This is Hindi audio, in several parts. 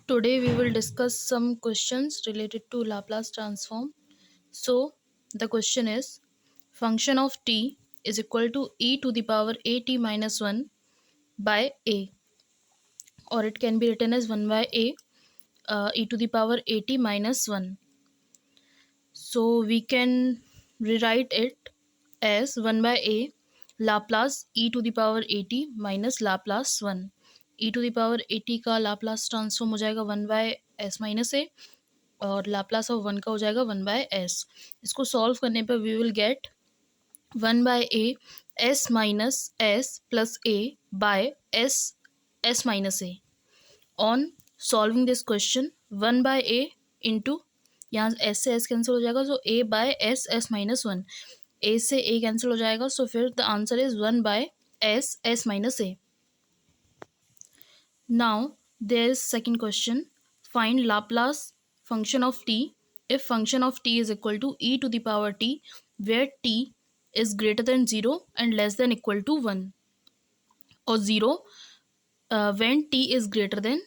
Today we will discuss some questions related to Laplace transform. So the question is function of t is equal to e to the power at minus 1 by a, or it can be written as 1 by a e to the power at minus 1. So we can rewrite it as 1 by a Laplace e to the power at minus Laplace 1. e to the power at का Laplace ट्रांसफॉर्म हो जाएगा 1 by s माइनस ए, और लाप्लास ऑफ 1 का हो जाएगा 1 बाय एस. इसको सॉल्व करने पर we will get 1 by A S minus S plus A by S S minus A. On solving this question 1 by A into, यहाँ एस से एस कैंसिल हो जाएगा, so A by S S minus 1. A से ए कैंसिल हो जाएगा, सो फिर the answer is 1 by S S minus A. Now there is second question. Find Laplace function of t if function of t is equal to e to the power t where t is greater than 0 and less than equal to 1, or 0 when t is greater than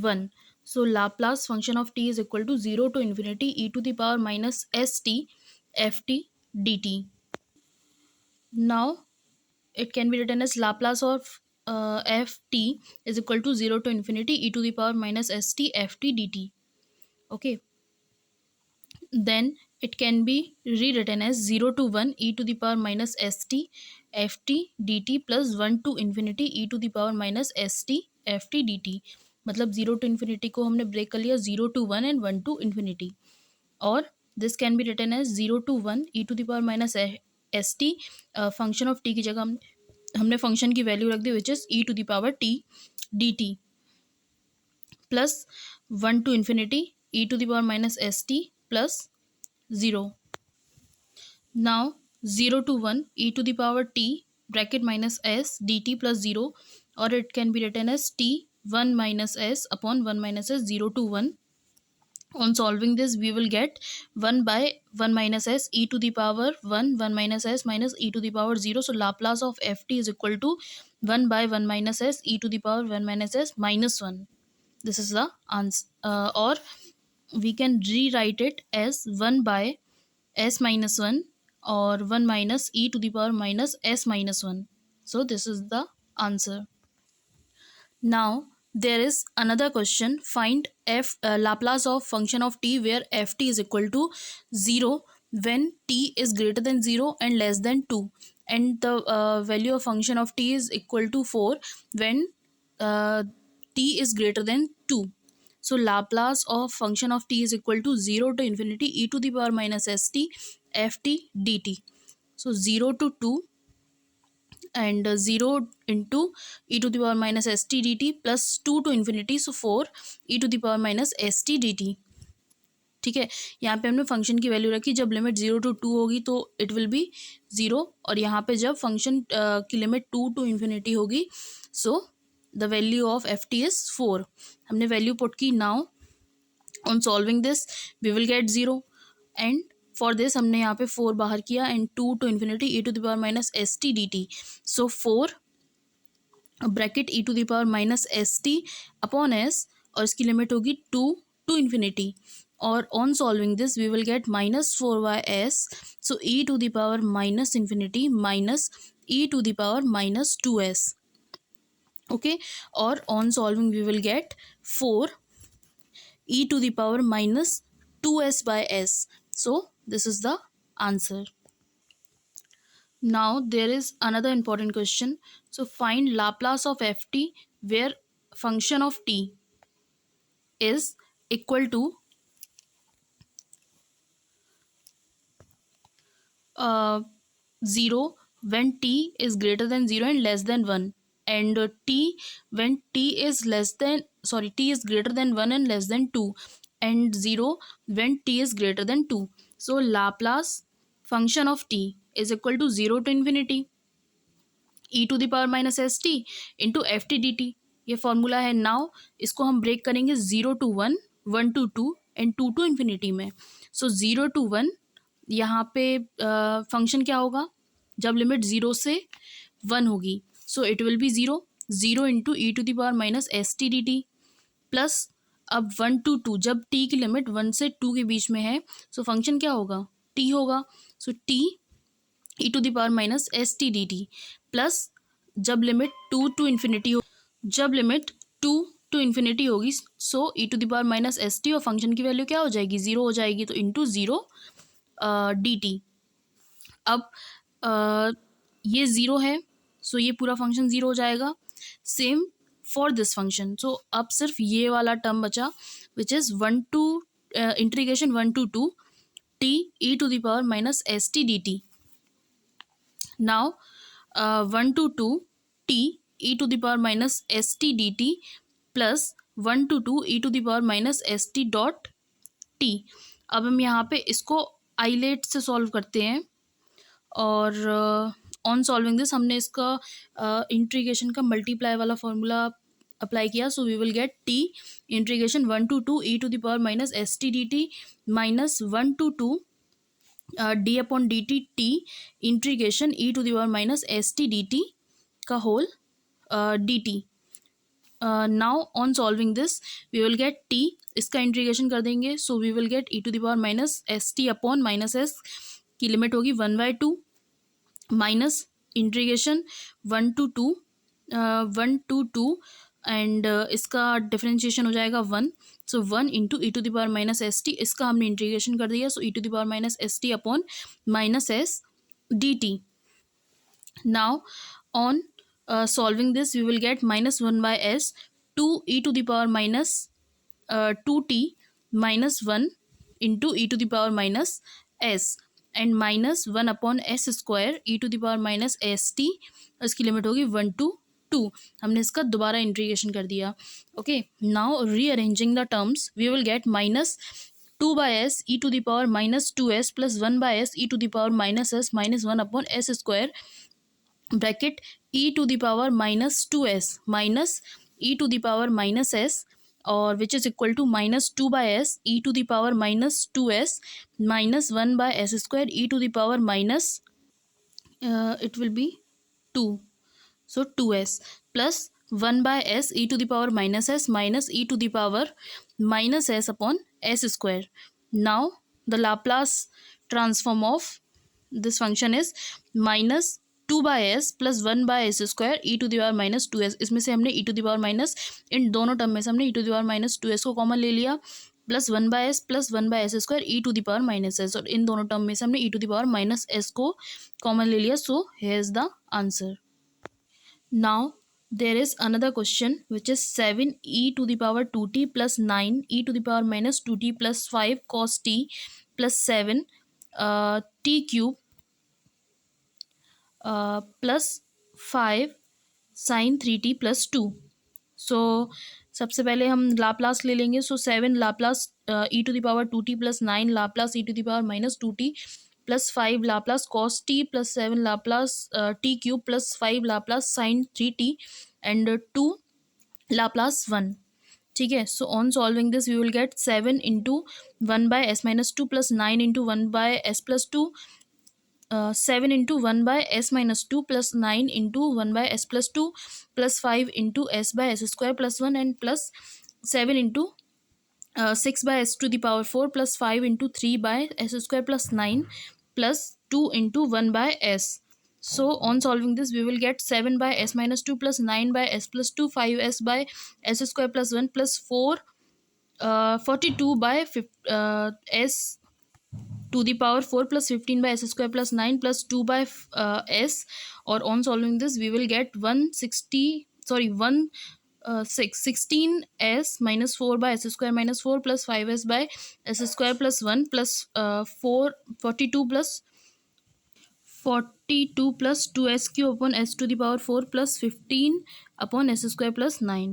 1. So Laplace function of t is equal to 0 to infinity e to the power minus st ft dt. Now it can be written as Laplace of ft is equal to 0 to infinity e to the power minus st ft dt. Okay, then it can be rewritten as 0 to 1 e to the power minus st ft dt plus 1 to infinity e to the power minus st ft dt. मतलब 0 to infinity को हमने ब्रेक कर लिया 0 to 1 and 1 to infinity. और this can be written as 0 to 1 e to the power minus st. Function of t की जगह हमने फंक्शन की वैल्यू रख दी which is e to the power t dt plus 1 to infinity e to the power minus st plus 0. Now 0 to 1 e to the power t bracket minus s dt plus 0, or it can be written as t 1 minus s upon 1 minus s 0 to 1. On solving this we will get 1 by 1 minus s e to the power 1 minus s minus e to the power 0. So Laplace of ft is equal to 1 by 1 minus s e to the power 1 minus s minus 1. This is the answer, or we can rewrite it as 1 by s minus 1 or 1 minus e to the power minus s minus 1. So this is the answer. Now there is another question. Find Laplace of function of t where ft is equal to 0 when t is greater than 0 and less than 2, and the value of function of t is equal to 4 when t is greater than 2. So Laplace of function of t is equal to 0 to infinity e to the power minus st ft dt. So 0 to 2 and 0 into e to the power minus st dt plus 2 to infinity, so 4 e to the power minus st dt. ठीक है, यहाँ पे हमने फंक्शन की वैल्यू रखी, जब लिमिट 0 to 2 होगी तो इट विल बी 0, और यहाँ पे जब फंक्शन की लिमिट 2 to इन्फिनिटी होगी so the value of F T is 4. हमने वैल्यू पुट की. Now on solving this we will get 0, and for this हमने यहाँ पे 4 बाहर किया and 2 to infinity e to the power minus S T D T. So 4 bracket e to the power minus S T upon S, और इसकी लिमिट होगी 2 to इन्फिनिटी. और on solving this we will get minus 4 by S, so e to the power minus infinity minus e to the power minus 2s. Okay, और on solving we will get 4 e to the power minus 2s by s. So this is the answer. Now there is another important question. So find Laplace of ft where function of t is equal to 0 when t is greater than 0 and less than 1, and t when t is greater than 1 and less than 2, and 0 when t is greater than 2. So Laplace function of t is equal to 0 to infinity e to the power minus S T into F T D T. ये फॉर्मूला है. नाउ इसको हम ब्रेक करेंगे 0 to 1 1 to 2 and 2 to infinity में. सो 0 to 1 यहाँ पे फंक्शन क्या होगा जब लिमिट 0 से 1 होगी, so it will be 0 into E to the power minus S T D T plus अब 1 to 2, जब t की लिमिट 1 से 2 के बीच में है, सो फंक्शन क्या होगा, t होगा। So t e to the power minus S T D T, plus जब लिमिट 2 to इन्फिनिटी हो, जब लिमिट 2 to इन्फिनिटी होगी, so e to the power minus S T, और फंक्शन की वैल्यू क्या हो जाएगी, 0 हो जाएगी, तो इंटू 0 डी टी। अब ये 0 है, सो ये पूरा फंक्शन 0 हो जाएगा। Same for this function, so अब सिर्फ ये वाला टर्म बचा, which is 1 to integration 1 to 2 T E to the power minus S T D T. Now 1 to 2 T E to the power minus S T D T plus 1 to 2 E to the power minus S T dot T. अब हम यहाँ पे इसको आइलेट से सॉल्व करते हैं, और ऑन सॉल्विंग दिस हमने इसका इंटीग्रेशन का मल्टीप्लाई वाला फॉर्मूला अप्लाई किया, so we will get T integration 1 to 2 E to the power minus S T D T minus 1 to 2 D upon D T T integration E to the power minus S T D T का whole D T. Now on solving this we will get T, इसका इंटीग्रेशन कर देंगे, so we will get E to the power minus S T upon minus S की लिमिट होगी 1/2 माइनस इंटीग्रेशन 1 to 2 एंड इसका डिफरेंशिएशन हो जाएगा 1, so 1 into E to the power minus S T, इसका हमने इंटीग्रेशन कर दिया, so E to the power minus S T upon minus S D T. Now on solving this we will get minus 1 by s 2 e to the power minus 2t minus 1 into e to the power minus s and minus 1 upon s square e to the power minus s t, इसकी लिमिट होगी 1 to 2। हमने इसका दोबारा इंटीग्रेशन कर दिया। Okay, now rearranging the terms we will get minus 2 by s e to the power minus 2s plus 1 by s e to the power minus s minus 1 upon s square bracket e to the power minus 2s minus e to the power minus s, और which is equal to minus 2 by s e to the power minus 2s minus 1 by s square e to the power minus it will be 2, so 2s plus 1 by s e to the power minus s minus e to the power minus s upon s square. Now the Laplace transform of this function is minus 2 by s plus 1 by s square E to the power minus 2s, इसमें से हमने E to the power minus, इन दोनों टर्म में से हमने E to the power minus 2s को कॉमन ले लिया, plus 1 by s plus 1 by s square E to the power minus s, और इन दोनों टर्म में से हमने E to the power minus s को कॉमन ले लिया, so here is the answer. Now there is another question which is 7 e to the power 2t plus 9 e to the power minus 2t plus 5 cos t plus 7 t cube plus 5 sine 3t plus 2। So सबसे पहले हम लाप्लास ले लेंगे, so 7 Laplace E to the power 2t plus 9 Laplace E to the power minus 2t plus 5 Laplace cos T plus 7 Laplace T cube plus 5 Laplace sine 3t and 2 Laplace 1। ठीक है, so on solving this we will get 7 into 1 by S minus 2 plus 9 into 1 by S plus 2, 7 into 1 by S minus 2 plus 9 into 1 by S plus 2 plus 5 into S by S square plus 1 and plus 7 into 6 by S to the power 4 plus 5 into 3 by S square plus 9 plus 2 into 1 by S. So on solving this we will get 7 by s minus 2 plus 9 by s plus 2, 5s by s square plus 1 plus 4 42 by s to the power 4 plus 15 by s square plus 9 plus 2 by s, or on solving this we will get 16s minus 4 by s square minus 4 plus 5s by s square plus 1 plus 42 plus 2s cube upon s to the power 4 plus 15 upon s square plus 9।